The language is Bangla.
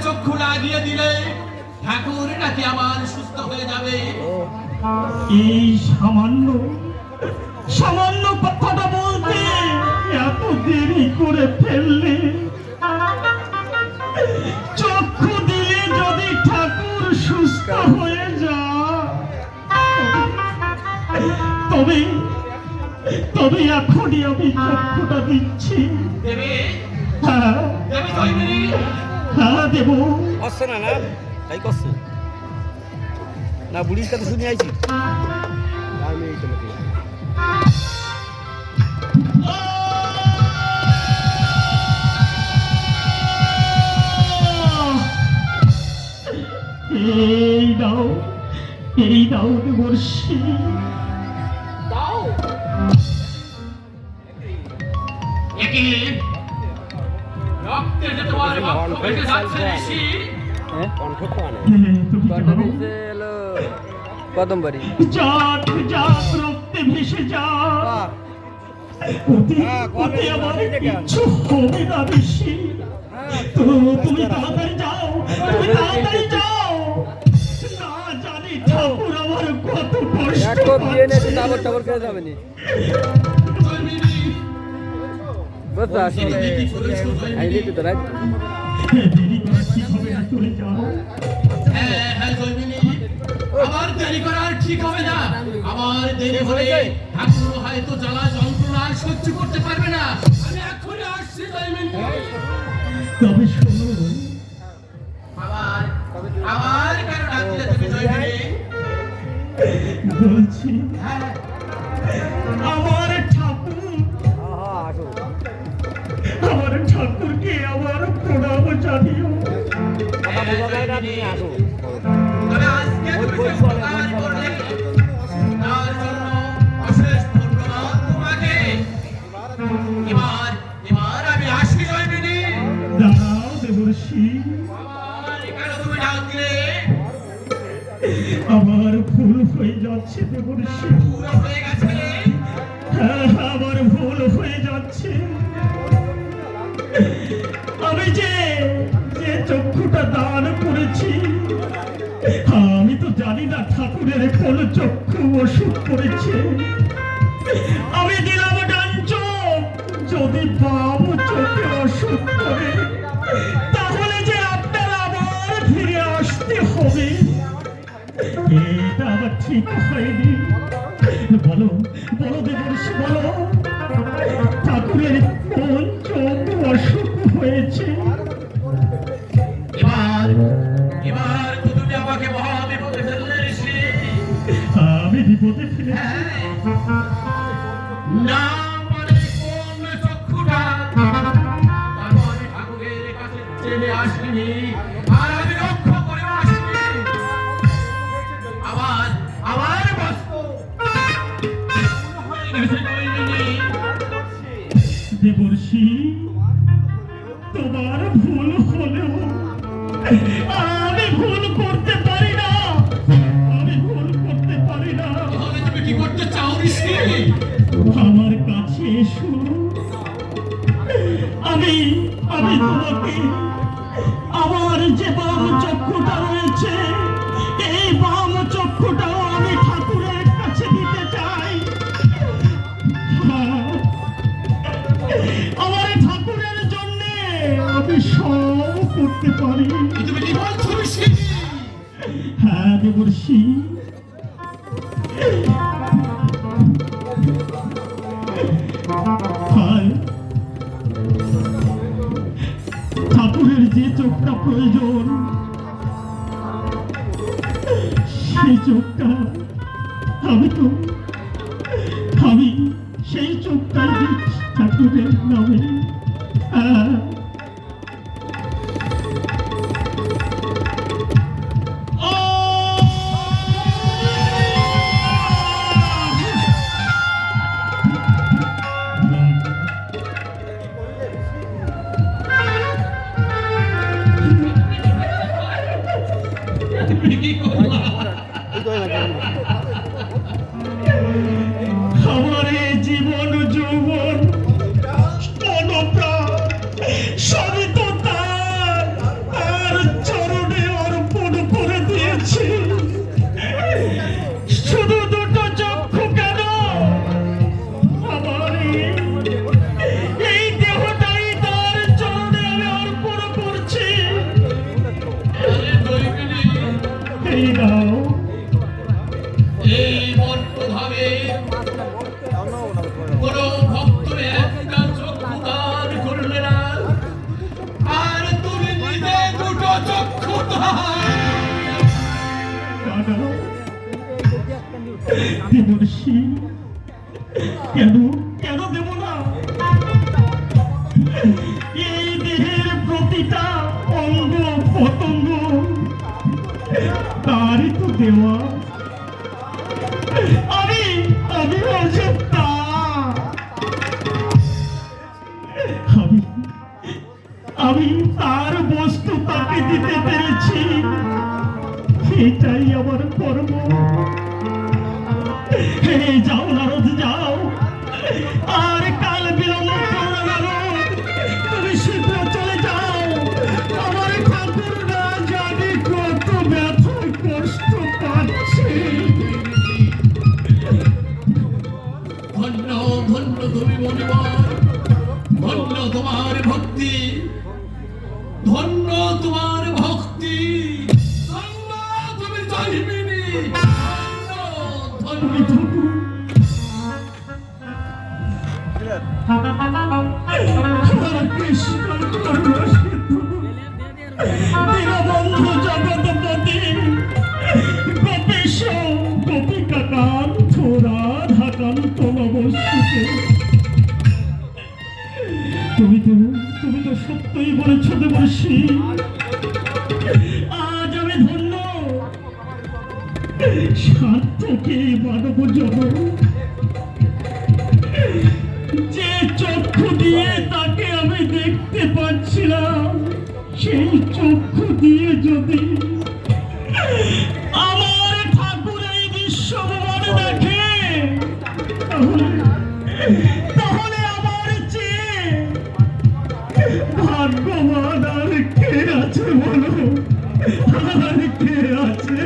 চক্ষু লাগিয়ে দিলে ঠাকুর নাকি আমার সুস্থ হয়ে যাবে। এই সামান্য সামান্য কথাটা বলতে এত দেরি করে ফেললে। চক্ষু দিলে যদি ঠাকুর সুস্থ হয়ে যায় তবে তবে এখনই আমি চক্ষুটা দিচ্ছি। দেবে? হ্যাঁ দেবে জয়মিনী? হ্যাঁ দেব। আসছে না না তাই করছে না বুড়ির কথা শুনে আইছি আমি এই তোমাকে এই দাও দেবর্ষি। দাও। একে রক্তের যে তোমার রক্ত বেঁচে যাচ্ছে ঋষি। কণ্ঠ পানে তুমি যাও। এলো কদমবাড়ি জাত জাত রক্তে ভেসে যা। ওতে আমার কিচ্ছু হবে না ঋষি। তুমি তাড়াতাড়ি যাও, তুমি তাড়াতাড়ি যাও। না জানি ঠাকুর আমার কত কষ্ট পাচ্ছে। টাবর টাবর করে যাবে নি জয়মিনী, বস আসি আইলে তো রাত দেরি করে ঠিক হবে না, চলে যাও। হ্যাঁ হ্যাঁ জয়মিনী, আমার দেরি করার ঠিক হবে না। আমার দেরি হলে ঠাকুর হয়তো জ্বালা যন্ত্রণা আর সহ্য করতে পারবে না। আমি এক্ষুনি আসছি জয়মিনী। তবে শোনো, আবার আবার কেন ডাকলে তুমি জয়মিনী? বলছি হ্যাঁ আমার ঠাকুর, আসো আমার ঠাকুরকে আমার প্রণাম জানিও। কথা বোঝা যায় না তুমি আসো তবে আজকে তুমি যে উপকার করলে তার জন্য অশেষ ধন্যবাদ তোমাকে। এবার আমি আসি জয়মিনী। দাঁড়াও দেবর্ষি, আবার কেন তুমি ডাকলে? আমার ভুল হয়ে যাচ্ছে দেবর্ষি। পুরো হয়ে গেছে। হ্যাঁ আমার ভুল হয়ে যাচ্ছে। আমি যে যে চক্ষুটা দান করেছি, আমি তো জানি না ঠাকুরের কোন চক্ষু অসুখ করেছে। আমি দিলাম ডান চোখ, যদি বাম চোখে অসুখ করে তাহলে যে আপনার আবার ফিরে আসতে হবে। এটা আবার ঠিক হয়নি। বলো বলো দেবর্ষি, বলো ঠাকুরের কোন চোখ অসুখ হয়েছে? এবার তো তুমি আমাকে মহা বিপদে ফেললে ঋষি। আমি বিপদে ফেলেছি। না মানে কোন চক্ষুটা তারপর আমি ঠাকুরের কাছে চেনে আসিনি, আর আমি রক্ষা করে আসিনি। আবার বস্তু হয়ে গেছে জয়মিনী। দেবর্ষি, তোমার ভুল হলেও আমি ভুল করতে পারি না। আমি ভুল করতে পারি না। তাহলে তুমি কি করতে চাও ঋষি? আমার কাছে এসো। আমি আমি তোমাকে আমার যে বাম চক্ষুটা রয়েছে, এই বাম চক্ষুটাও আমি ঠাকুরের কাছে দিতে চাই। হ্যাঁ, আমার ঠাকুরের জন্য আমি সব করতে পারি। তুমি কি বলছো ঋষি? হ্যাঁ দেবর্ষি, ঠাকুরের যে চোখটা প্রয়োজন সেই চোখটা আমি সেই চোখটাই দিচ্ছি ঠাকুরের নামে। কি করলা? আমার এই জীবন যৌবন স্তনপ্রাণ সবই তো তার ছেড়ে দাও। এই বট্টভাবে কোনো ভক্তরে একটা চক্ষু দান করলে না, আর তুমি নিজে দুটো চক্ষু দান। দাদা, দেবর্ষি, কেন কেন দেব না? এই দেহের প্রতিটা অঙ্গ পতঙ্গ তারই তো দেওয়া। আমি আমি অযোগ্যা। আমি আমি তার বস্তু তাকে দিতে পেরেছি, এটাই আমার কর্ম। হে যাও নারদ, যাও, আর কাল বিলম্ব করো না নারদ, তুমি শীঘ্র চলে যাও। আমার ঠাকুর না জানি কত ব্যথায় কষ্ট পাচ্ছে। ধন্য ধন্য তুমি মণিবর, ধন্য তোমার ভক্তি, ধন্য তোমার ভক্তি, ধন্য তুমি জয়মিনী, ধন্য ধন্য ঠাকুর, কৃষ্ণ করুণা সিন্ধু, দীনবন্ধু জগৎপতি, গোপীশ গোপিকা কান্ত রাধা কান্ত নমস্তুতে। তুমি তো সত্যই বলেছ দেবর্ষি, আজ আমি ধন্য। সার্থকে মানব জনম, যে চক্ষু দিয়ে তাকে আমি দেখতে পাচ্ছিলাম, সেই চক্ষু দিয়ে যদি আমার ঠাকুর এই বিশ্বভুবনে দেখে, তাহলে আমার চেয়ে ভাগ্যবান আর কে আছে বলো? আর কে আছে?